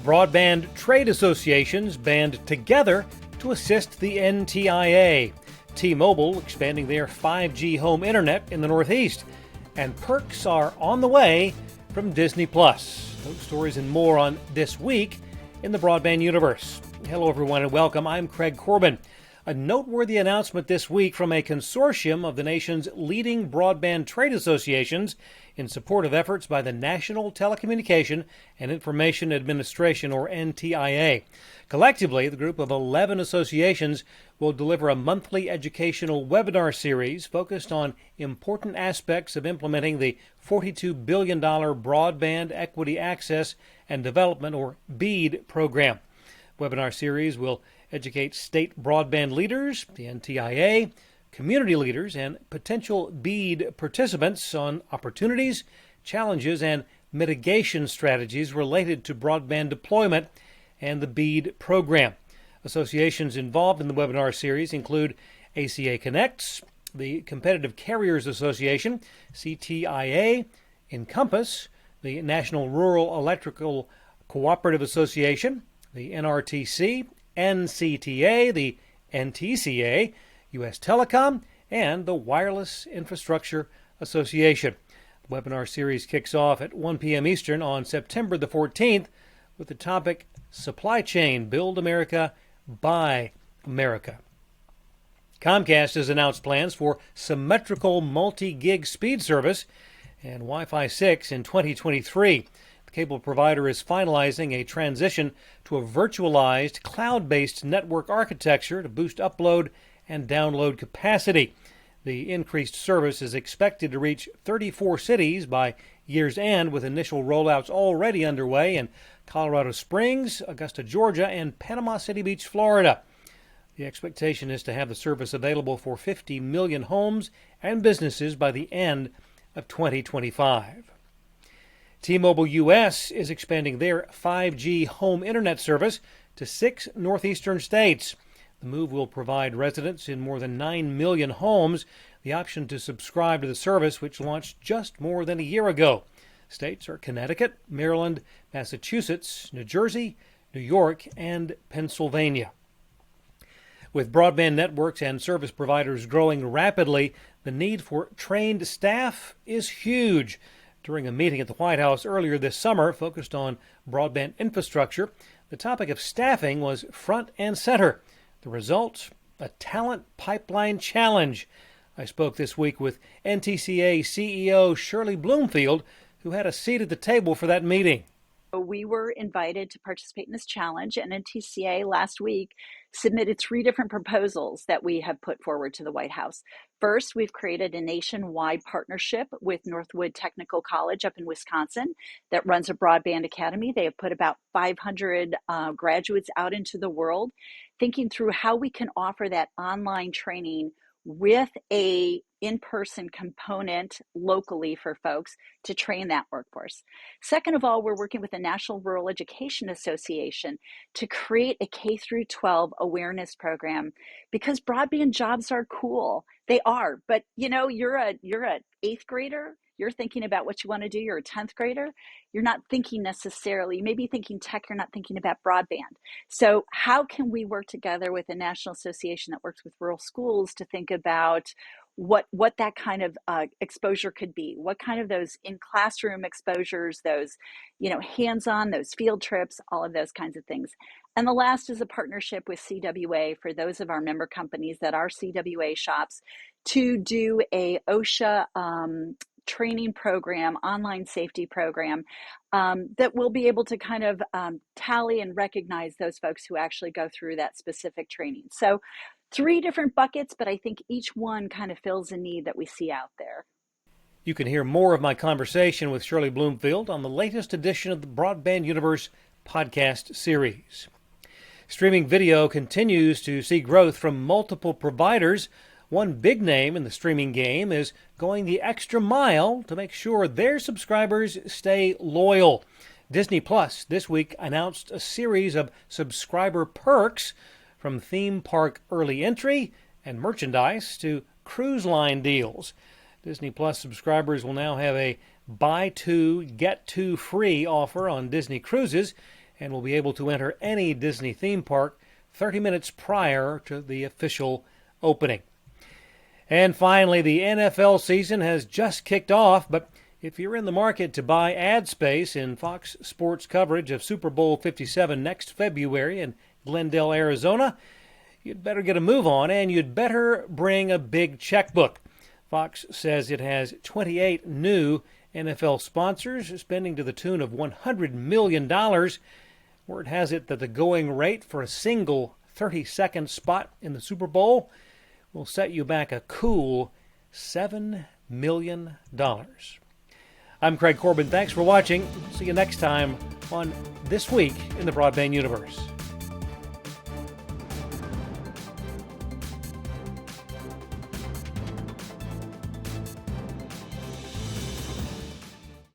Broadband trade associations band together to assist the NTIA. T-Mobile expanding their 5G home internet in the Northeast. And perks are on the way from Disney+. Those stories and more on This Week in the Broadband Universe. Hello, everyone, and welcome. I'm Craig Corbin. A noteworthy announcement this week from a consortium of the nation's leading broadband trade associations in support of efforts by the National Telecommunication and Information Administration, or NTIA. Collectively, the group of 11 associations will deliver a monthly educational webinar series focused on important aspects of implementing the $42 billion Broadband Equity Access and Development, or BEAD, program. Webinar series will educate state broadband leaders, the NTIA, community leaders, and potential BEAD participants on opportunities, challenges, and mitigation strategies related to broadband deployment and the BEAD program. Associations involved in the webinar series include ACA Connects, the Competitive Carriers Association, CTIA, Encompass, the National Rural Electrical Cooperative Association, the NRTC, NCTA, the NTCA, U.S. Telecom, and the Wireless Infrastructure Association. The webinar series kicks off at 1 p.m. Eastern on September the 14th with the topic Supply Chain, Build America, Buy America. Comcast has announced plans for symmetrical multi-gig speed service and Wi-Fi 6 in 2023. The cable provider is finalizing a transition to a virtualized, cloud-based network architecture to boost upload and download capacity. The increased service is expected to reach 34 cities by year's end, with initial rollouts already underway in Colorado Springs, Augusta, Georgia, and Panama City Beach, Florida. The expectation is to have the service available for 50 million homes and businesses by the end of 2025. T-Mobile US is expanding their 5G home internet service to 6 northeastern states. The move will provide residents in more than 9 million homes the option to subscribe to the service, which launched just more than a year ago. States are Connecticut, Maryland, Massachusetts, New Jersey, New York, and Pennsylvania. With broadband networks and service providers growing rapidly, the need for trained staff is huge. During a meeting at the White House earlier this summer focused on broadband infrastructure, the topic of staffing was front and center. The result, a talent pipeline challenge. I spoke this week with NTCA CEO Shirley Bloomfield, who had a seat at the table for that meeting. We were invited to participate in this challenge, and NTCA last week submitted 3 different proposals that we have put forward to the White House. First, we've created a nationwide partnership with Northwood Technical College up in Wisconsin that runs a broadband academy. They have put about 500 graduates out into the world, thinking through how we can offer that online training with a in-person component locally for folks to train that workforce. Second of all, we're working with the National Rural Education Association to create a K through 12 awareness program, because broadband jobs are cool. They are, but you're an 8th grader. You're thinking about what you want to do. You're a 10th grader. You're not thinking necessarily, you may be thinking tech, you're not thinking about broadband. So how can we work together with a national association that works with rural schools to think about what that kind of exposure could be? What kind of those in-classroom exposures, those, hands-on, those field trips, all of those kinds of things. And the last is a partnership with CWA for those of our member companies that are CWA shops to do a OSHA training program, online safety program, that will be able to kind of tally and recognize those folks who actually go through that specific training. So 3 different buckets, but I think each one kind of fills a need that we see out there. You can hear more of my conversation with Shirley Bloomfield on the latest edition of the Broadband Universe podcast series. Streaming video continues to see growth from multiple providers. One big name in the streaming game is going the extra mile to make sure their subscribers stay loyal. Disney Plus this week announced a series of subscriber perks, from theme park early entry and merchandise to cruise line deals. Disney Plus subscribers will now have a buy 2, get 2 free offer on Disney cruises and will be able to enter any Disney theme park 30 minutes prior to the official opening. And finally, the NFL season has just kicked off, but if you're in the market to buy ad space in Fox Sports coverage of Super Bowl 57 next February in Glendale, Arizona, you'd better get a move on, and you'd better bring a big checkbook. Fox says it has 28 new NFL sponsors, spending to the tune of $100 million. Word has it that the going rate for a single 30-second spot in the Super Bowl will set you back a cool $7 million. I'm Craig Corbin. Thanks for watching. See you next time on This Week in the Broadband Universe.